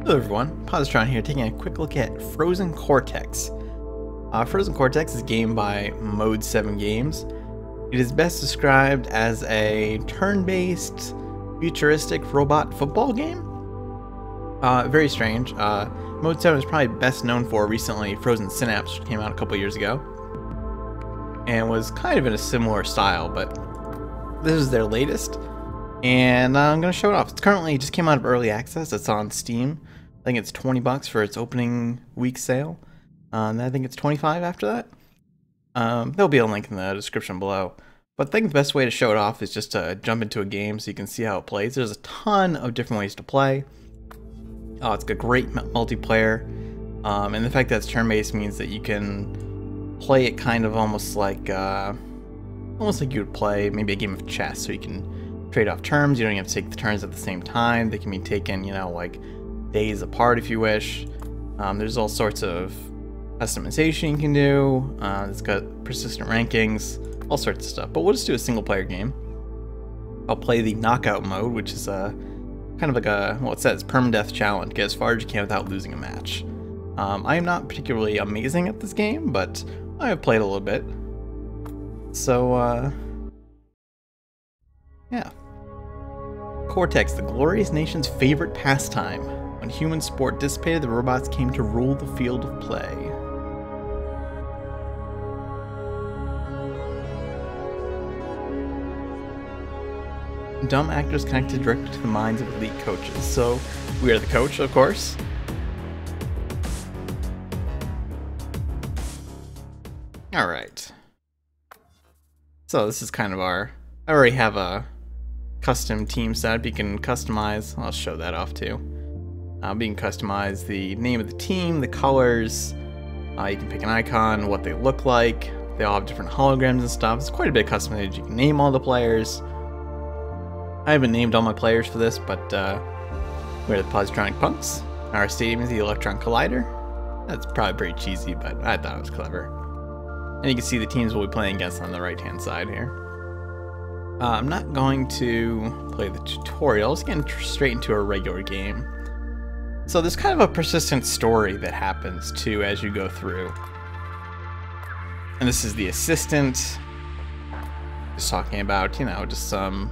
Hello everyone, Positron here, taking a quick look at Frozen Cortex. Frozen Cortex is a game by Mode 7 Games. It is best described as a turn-based, futuristic robot football game. Very strange. Mode 7 is probably best known for recently Frozen Synapse, which came out a couple years ago, and was kind of in a similar style, but this is their latest, and I'm going to show it off. It's currently just came out of early access. It's on Steam. I think it's $20 for its opening week sale, and I think it's $25 after that. There'll be a link in the description below. But I think the best way to show it off is just to jump into a game so you can see how it plays. There's a ton of different ways to play. It's got great multiplayer, and the fact that it's turn-based means that you can play it kind of almost like you would play maybe a game of chess. So you can trade off turns. You don't even have to take the turns at the same time. They can be taken, you know, like days apart if you wish. There's all sorts of customization you can do. It's got persistent rankings, all sorts of stuff. But we'll just do a single player game. I'll play the knockout mode, which is a kind of like a, well, it says permadeath challenge. Get as far as you can without losing a match. I am not particularly amazing at this game, but I have played a little bit. So, yeah. Cortex, the glorious nation's favorite pastime. When human sport dissipated, the robots came to rule the field of play. Dumb actors connected directly to the minds of elite coaches. So, we are the coach, of course. Alright. So, this is kind of our... I already have a custom team setup. You can customize... I'll show that off too. You can customize the name of the team, the colors. You can pick an icon, what they look like. They all have different holograms and stuff. It's quite a bit of customization. You can name all the players. I haven't named all my players for this, but we're the Positronic Punks. Our stadium is the Electron Collider. That's probably pretty cheesy, but I thought it was clever. And you can see the teams we'll be playing against on the right-hand side here. I'm not going to play the tutorial. Let's get straight into a regular game. So there's kind of a persistent story that happens too as you go through. And this is the assistant. Just talking about, you know, just some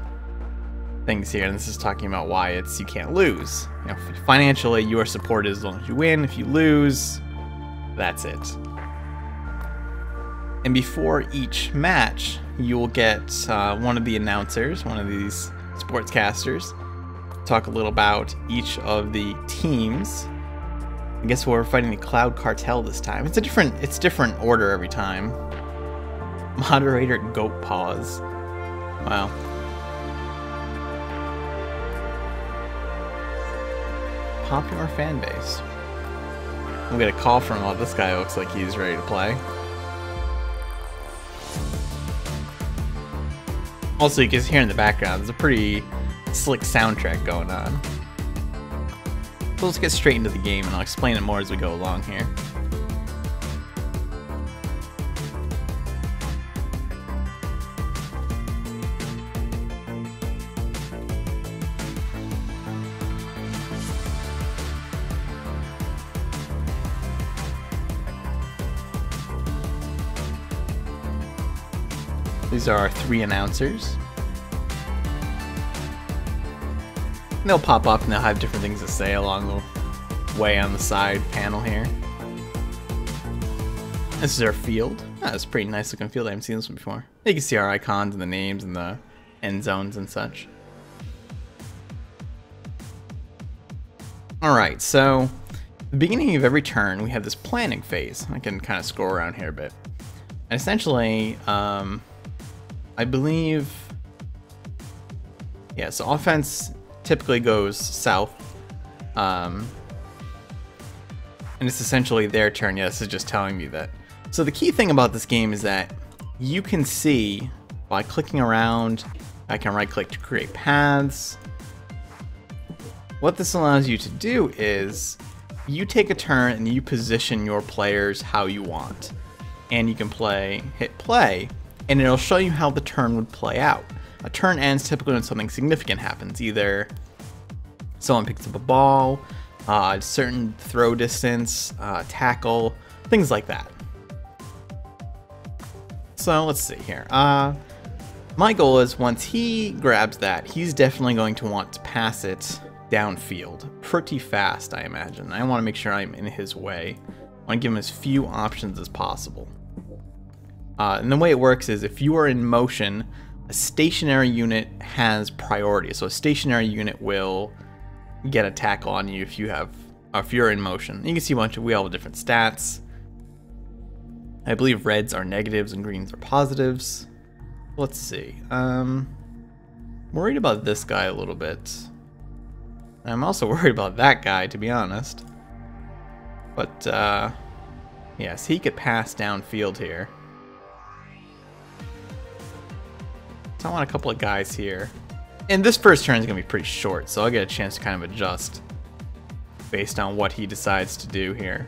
things here. And this is talking about why you can't lose. You know, financially, you are supported as long as you win. If you lose, that's it. And before each match, you will get one of the announcers, one of these sportscasters, talk a little about each of the teams. I guess we're fighting the Cloud Cartel this time. It's different order every time. Moderator Goat Paws. Wow. Popular fan base. We'll get a call from, well, this guy looks like he's ready to play. Also, you can hear in the background, there's a pretty slick soundtrack going on. So let's get straight into the game, and I'll explain it more as we go along here. These are our three announcers. And they'll pop up and they'll have different things to say along the way on the side panel here. This is our field. Oh, it's a pretty nice looking field. I haven't seen this one before. You can see our icons and the names and the end zones and such. Alright, so at the beginning of every turn we have this planning phase. I can kind of scroll around here a bit. And essentially, I believe, yeah, so offense typically goes south, and it's essentially their turn. Yeah, this is just telling me that. So the key thing about this game is that you can see, by clicking around, I can right click to create paths. What this allows you to do is, you take a turn and you position your players how you want. And you can hit play, and it'll show you how the turn would play out. A turn ends typically when something significant happens. Either someone picks up a ball, certain throw distance, tackle, things like that. So let's see here. My goal is once he grabs that, he's definitely going to want to pass it downfield pretty fast, I imagine. I want to make sure I'm in his way. I want to give him as few options as possible. And the way it works is if you are in motion, a stationary unit has priority. So a stationary unit will get a tackle on you if you're in motion. You can see we all have different stats. I believe reds are negatives and greens are positives. Let's see. Worried about this guy a little bit. I'm also worried about that guy, to be honest. But yes, he could pass downfield here. So I want a couple of guys here. And this first turn is going to be pretty short, so I'll get a chance to kind of adjust based on what he decides to do here.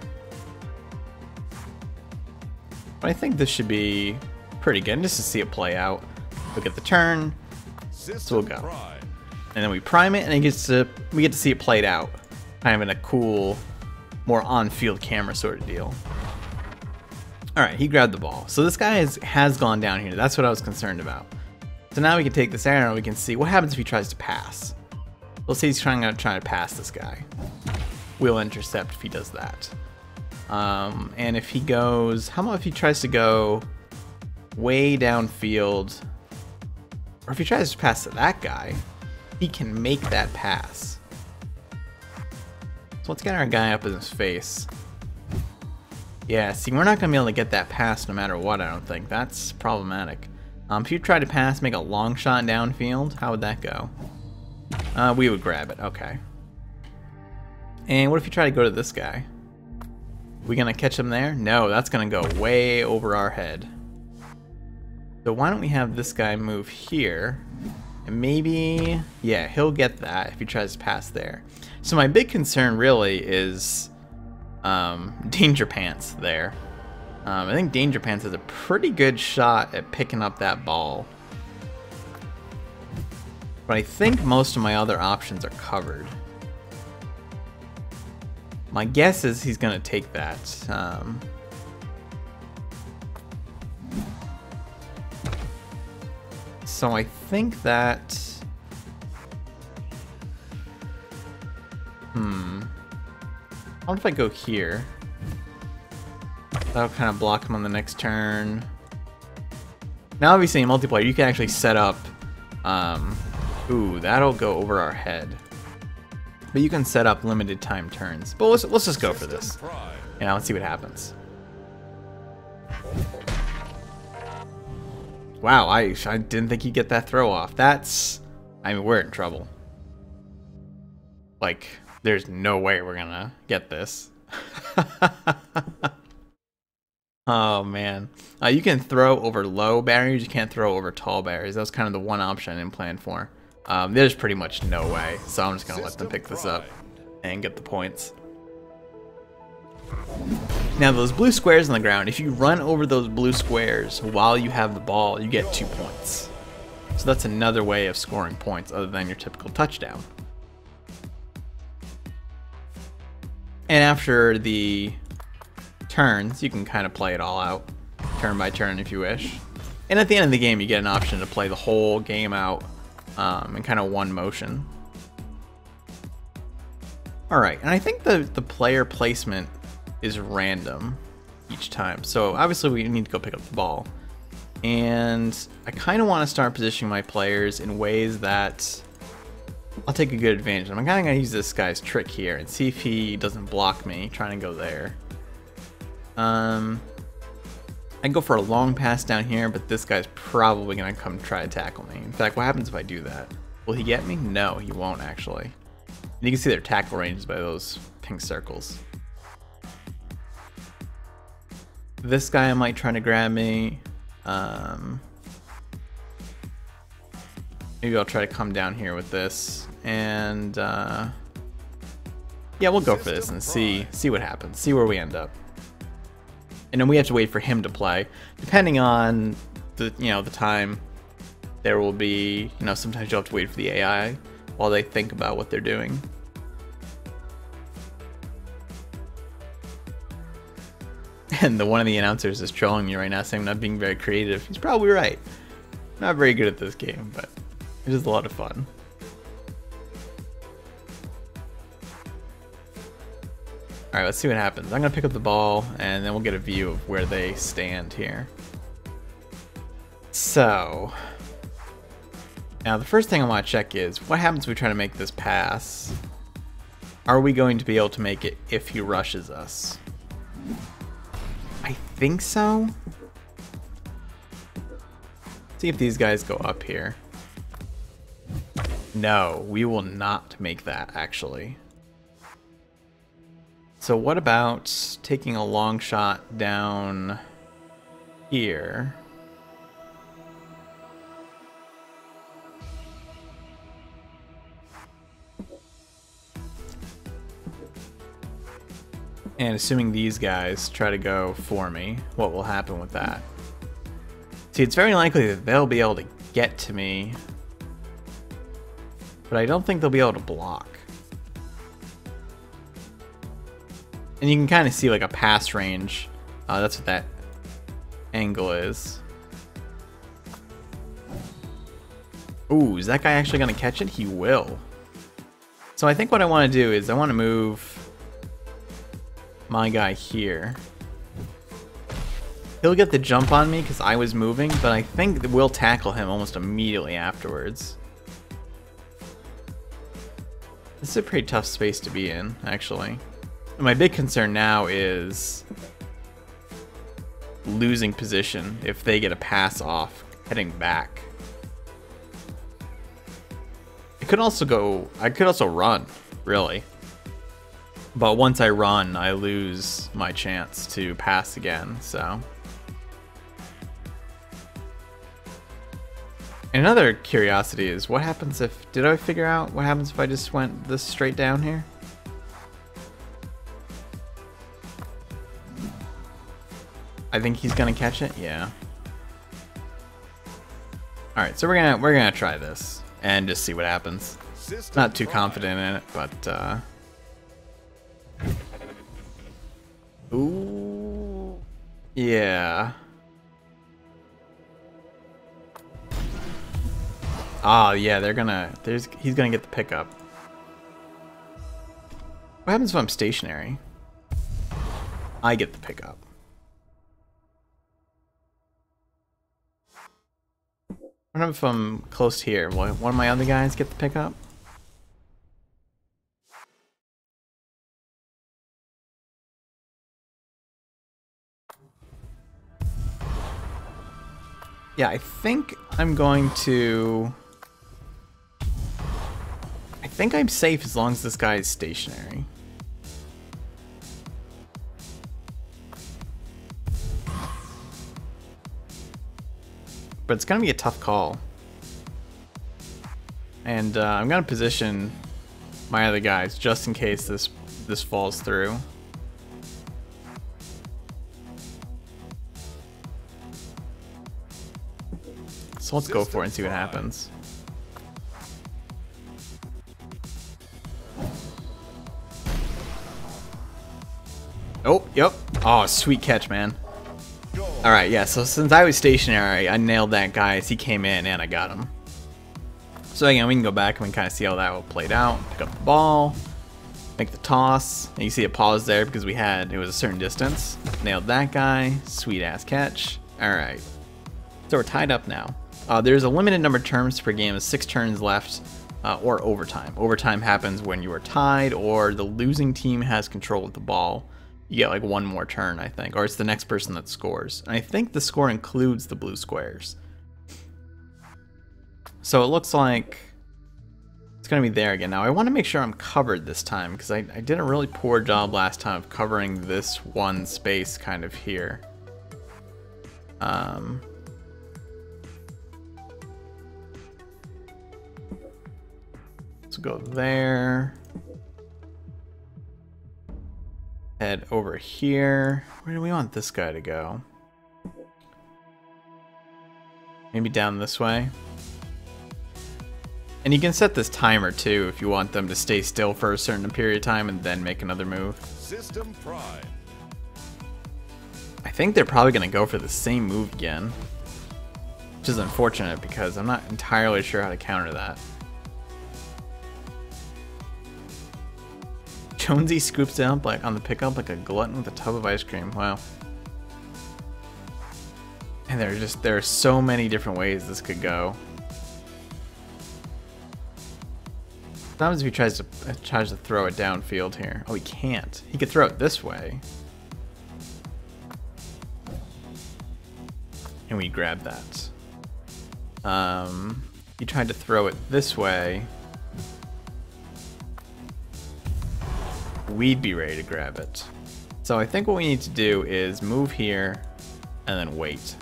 But I think this should be pretty good, just to see it play out. Look at the turn, so we'll go. And then we prime it, and we get to see it played out. Kind of in a cool, more on-field camera sort of deal. Alright, he grabbed the ball. So this guy has gone down here. That's what I was concerned about. So now we can take this arrow and we can see what happens if he tries to pass. Let's say he's trying to pass this guy. We'll intercept if he does that. And if he goes, how about if he tries to go way downfield, or if he tries to pass to that guy, he can make that pass. So let's get our guy up in his face. Yeah, see, we're not going to be able to get that pass no matter what, I don't think. That's problematic. If you try to pass, make a long shot downfield, how would that go? We would grab it, okay. And what if you try to go to this guy? We gonna catch him there? No, that's gonna go way over our head. So why don't we have this guy move here? And maybe, yeah, he'll get that if he tries to pass there. So my big concern really is Danger Pants there. I think Danger Pants has a pretty good shot at picking up that ball. But I think most of my other options are covered. My guess is he's going to take that. So I think that... What if I go here? That'll kind of block him on the next turn. Now obviously in multiplayer you can actually set up... ooh, that'll go over our head. But you can set up limited time turns. But let's just go for this. Yeah, let's see what happens. Wow, I didn't think he'd get that throw off. That's... I mean, we're in trouble. Like, there's no way we're gonna get this. Oh, man. You can throw over low barriers. You can't throw over tall barriers. That was kind of the one option I didn't plan for. There's pretty much no way, so I'm just going to let them pick this up and get the points. Now those blue squares on the ground, if you run over those blue squares while you have the ball, you get 2 points. So that's another way of scoring points other than your typical touchdown. And after the turns, you can kind of play it all out, turn by turn if you wish. And at the end of the game, you get an option to play the whole game out in kind of one motion. Alright, and I think the player placement is random each time. So obviously we need to go pick up the ball. And I kind of want to start positioning my players in ways that I'll take a good advantage. I'm kind of going to use this guy's trick here and see if he doesn't block me trying to go there. I can go for a long pass down here, but this guy's probably going to come try to tackle me. In fact, what happens if I do that? Will he get me? No, he won't actually. And you can see their tackle ranges by those pink circles. This guy might try to grab me. Maybe I'll try to come down here with this. And yeah, we'll go for this and see what happens. See where we end up. And then we have to wait for him to play. Depending on the the time, there will be, sometimes you'll have to wait for the AI while they think about what they're doing. And one of the announcers is trolling me right now, saying I'm not being very creative. He's probably right. I'm not very good at this game, but it is a lot of fun. Alright, let's see what happens. I'm going to pick up the ball, and then we'll get a view of where they stand here. So, now the first thing I want to check is, what happens if we try to make this pass? Are we going to be able to make it if he rushes us? I think so. See if these guys go up here. No, we will not make that, actually. So what about taking a long shot down here? And assuming these guys try to go for me, what will happen with that? See, it's very likely that they'll be able to get to me, but I don't think they'll be able to block. And you can kind of see like a pass range. That's what that angle is. Ooh, is that guy actually going to catch it? He will. So I think what I want to do is I want to move my guy here. He'll get the jump on me because I was moving, but I think we'll tackle him almost immediately afterwards. This is a pretty tough space to be in, actually. And my big concern now is losing position if they get a pass off heading back. I could also run, really. But once I run, I lose my chance to pass again, so. Another curiosity is what happens if, did I figure out what happens if I just went this straight down here? I think he's gonna catch it, yeah. Alright, so we're gonna try this and just see what happens. Not too confident in it, but ooh, yeah. Ah, yeah, he's gonna get the pickup. What happens if I'm stationary? I get the pickup. What if I'm close here? Will one of my other guys get the pickup? Yeah, I think I'm going to... I think I'm safe as long as this guy is stationary. But it's going to be a tough call. And I'm going to position my other guys just in case this falls through. So let's go for it and see what happens. Oh, yep. Oh, sweet catch, man. Alright, yeah, so since I was stationary, I nailed that guy as he came in and I got him. So again, we can go back and we can kind of see how that played out. Pick up the ball, make the toss, and you see a pause there because it was a certain distance. Nailed that guy, sweet ass catch. Alright, so we're tied up now. There's a limited number of turns per game, 6 turns left, or overtime. Overtime happens when you are tied or the losing team has control of the ball. You get like one more turn, I think, or it's the next person that scores. And I think the score includes the blue squares. So it looks like it's going to be there again. Now I want to make sure I'm covered this time because I did a really poor job last time of covering this one space kind of here. Let's go there. Head over here. Where do we want this guy to go? Maybe down this way. And you can set this timer too if you want them to stay still for a certain period of time and then make another move. System Prime. think they're probably going to go for the same move again. Which is unfortunate because I'm not entirely sure how to counter that. Jonesy scoops down like on the pickup like a glutton with a tub of ice cream. Wow. And there are so many different ways this could go. What happens if he tries to throw it downfield here? Oh, he can't. He could throw it this way. And we grab that. He tried to throw it this way. We'd be ready to grab it. So I think what we need to do is move here and then wait.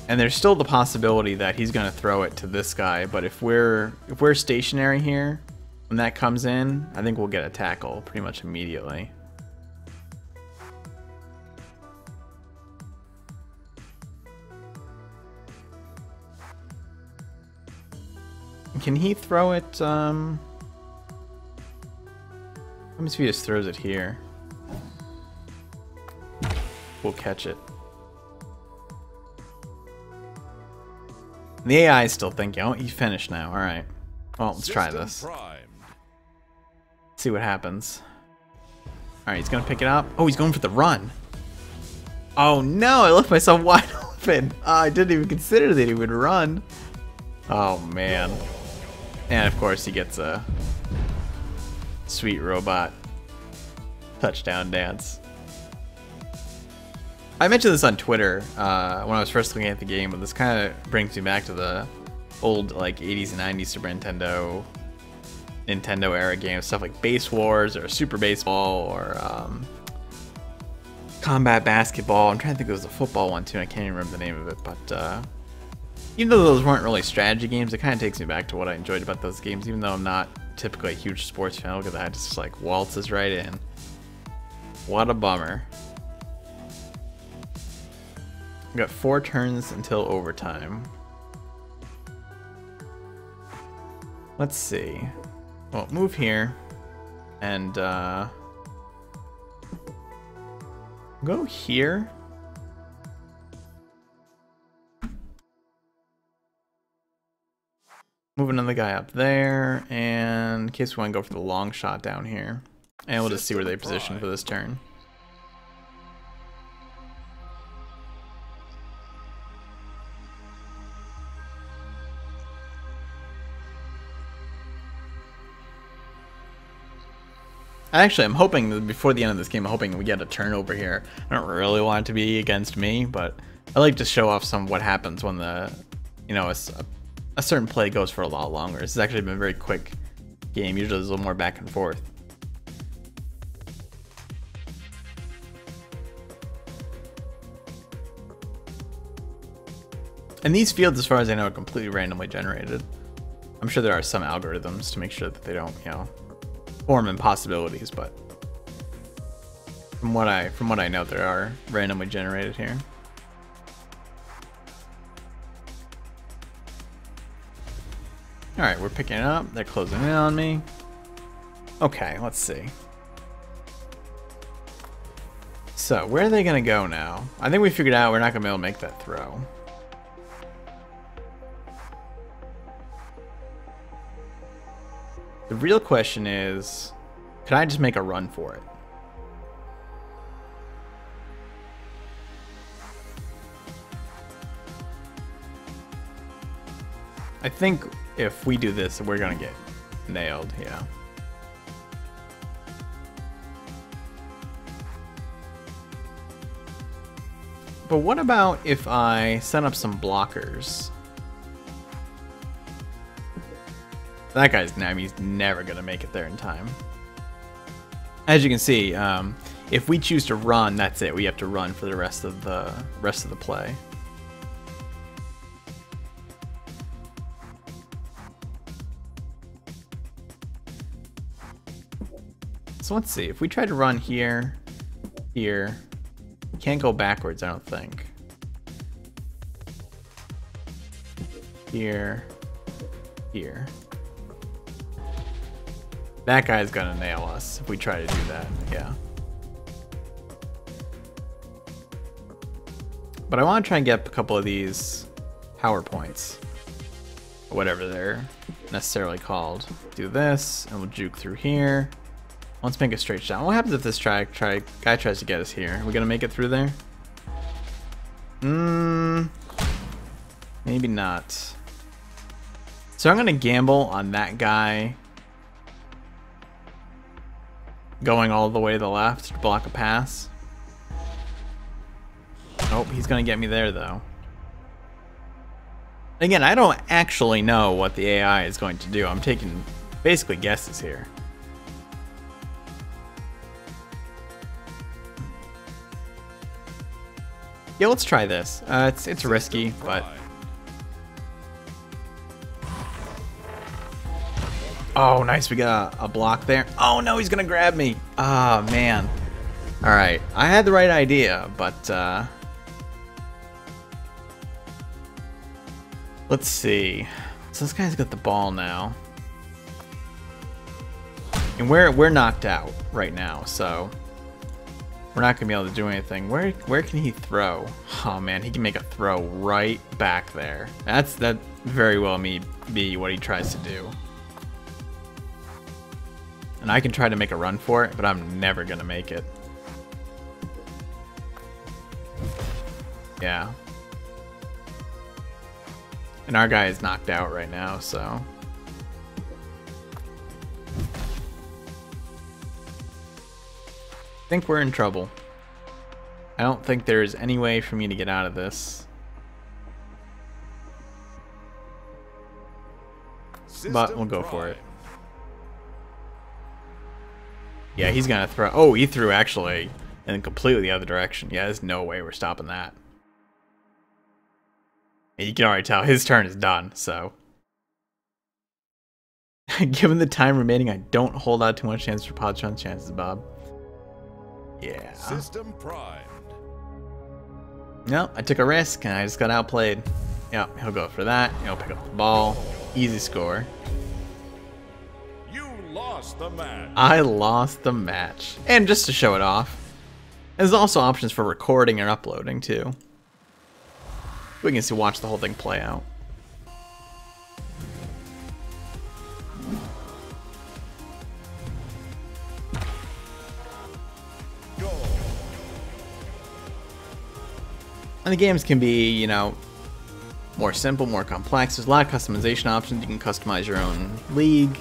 And there's still the possibility that he's gonna throw it to this guy, but if we're stationary here, when that comes in, I think we'll get a tackle pretty much immediately. Can he throw it? What happens if he just throws it here? We'll catch it. The AI is still thinking. Oh, he's finished now. All right. Well, let's try this. See what happens. All right, he's gonna pick it up. Oh, he's going for the run. Oh no! I left myself wide open. I didn't even consider that he would run. Oh man. And of course, he gets a sweet robot touchdown dance. I mentioned this on Twitter when I was first looking at the game, but this kind of brings me back to the old like 80s and 90s Super Nintendo era games, stuff like Base Wars or Super Baseball or Combat Basketball. I'm trying to think, it was a football one too, and I can't even remember the name of it, but even though those weren't really strategy games, it kind of takes me back to what I enjoyed about those games, even though I'm not typically a huge sports fan. Look at that, just like waltzes right in. What a bummer. We got 4 turns until overtime. Let's see. Well, move here and go here. Moving another guy up there, and in case we want to go for the long shot down here, and we'll just see where they position for this turn. Actually, I'm hoping that before the end of this game, I'm hoping we get a turnover here. I don't really want it to be against me, but I like to show off some what happens when the, you know, a certain play goes for a lot longer. This has actually been a very quick game. Usually there's a little more back and forth. And these fields, as far as I know, are completely randomly generated. I'm sure there are some algorithms to make sure that they don't, you know, form impossibilities, but from what I know, there are randomly generated here. All right, we're picking it up. They're closing in on me. Okay, let's see. So where are they gonna go now? I think we figured out we're not gonna be able to make that throw. The real question is, can I just make a run for it? I think if we do this, we're gonna get nailed, yeah. But what about if I set up some blockers? That guy's he's never gonna make it there in time. As you can see, if we choose to run, that's it. We have to run for the rest of the play. So let's see. If we try to run here, here, we can't go backwards, I don't think. Here, here. That guy's gonna nail us if we try to do that, yeah. But I want to try and get a couple of these power points, or whatever they're necessarily called. Do this, and we'll juke through here. Let's make a straight shot. What happens if this guy tries to get us here? Are we gonna make it through there? Maybe not. So I'm gonna gamble on that guy going all the way to the left to block a pass. Nope, he's gonna get me there though. Again, I don't actually know what the AI is going to do. I'm taking basically guesses here. Yeah, let's try this. It's risky, but oh, nice. We got a block there. Oh no, he's gonna grab me. Ah, man. All right, I had the right idea, but let's see. So this guy's got the ball now, and we're knocked out right now, so we're not gonna be able to do anything. Where can he throw? Oh man, he can make a throw right back there. That very well may be what he tries to do. And I can try to make a run for it, but I'm never gonna make it. Yeah. And our guy is knocked out right now, so. I think we're in trouble. I don't think there's any way for me to get out of this. But we'll go for it. Yeah, he's gonna throw. Oh, he threw actually in completely the other direction. Yeah, there's no way we're stopping that. And you can already tell his turn is done, so. Given the time remaining, I don't hold out too much chance for Positron's chances, Bob. Yeah. System primed. No, I took a risk and I just got outplayed. Yeah, he'll go for that. He'll pick up the ball. Easy score. You lost the match. I lost the match. And just to show it off, there's also options for recording and uploading too. We can see watch the whole thing play out. And the games can be, you know, more simple, more complex. There's a lot of customization options. You can customize your own league.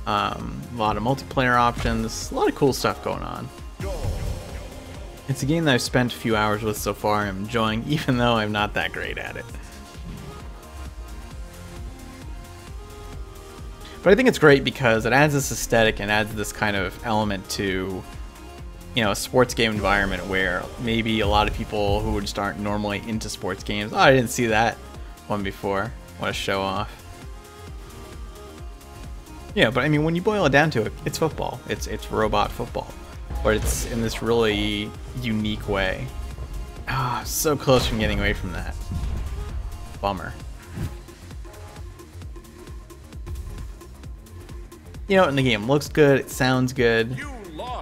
A lot of multiplayer options. A lot of cool stuff going on. It's a game that I've spent a few hours with so far. I'm enjoying, even though I'm not that great at it. But I think it's great because it adds this aesthetic and adds this kind of element to, you know, a sports game environment where maybe a lot of people who just aren't normally into sports games. Oh, I didn't see that one before. What a show off. Yeah, but I mean, when you boil it down to it, it's football. It's robot football, but it's in this really unique way. Ah, so close from getting away from that. Bummer. You know, and the game looks good. It sounds good.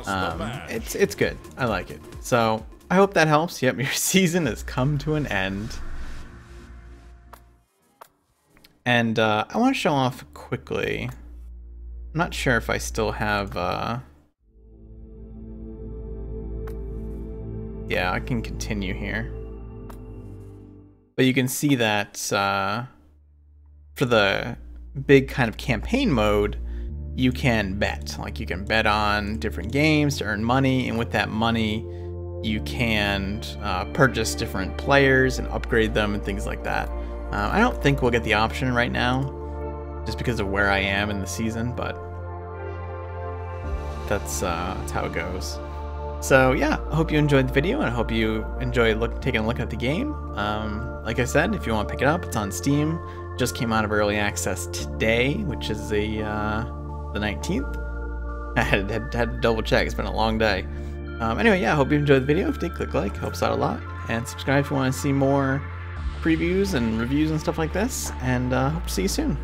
It's good. I like it. So I hope that helps. Yep, your season has come to an end. And I want to show off quickly. I'm not sure if I still have. Yeah, I can continue here. But you can see that for the big kind of campaign mode, you can bet. Like, you can bet on different games to earn money, and with that money you can purchase different players and upgrade them and things like that. I don't think we'll get the option right now just because of where I am in the season, but that's how it goes. So yeah, I hope you enjoyed the video, and I hope you enjoyed taking a look at the game. Like I said, if you want to pick it up, it's on Steam. Just came out of early access today, which is the 19th. I had to double check. It's been a long day. Anyway, yeah, I hope you enjoyed the video. If you did, click like, helps out a lot. And subscribe if you want to see more previews and reviews and stuff like this. And hope to see you soon.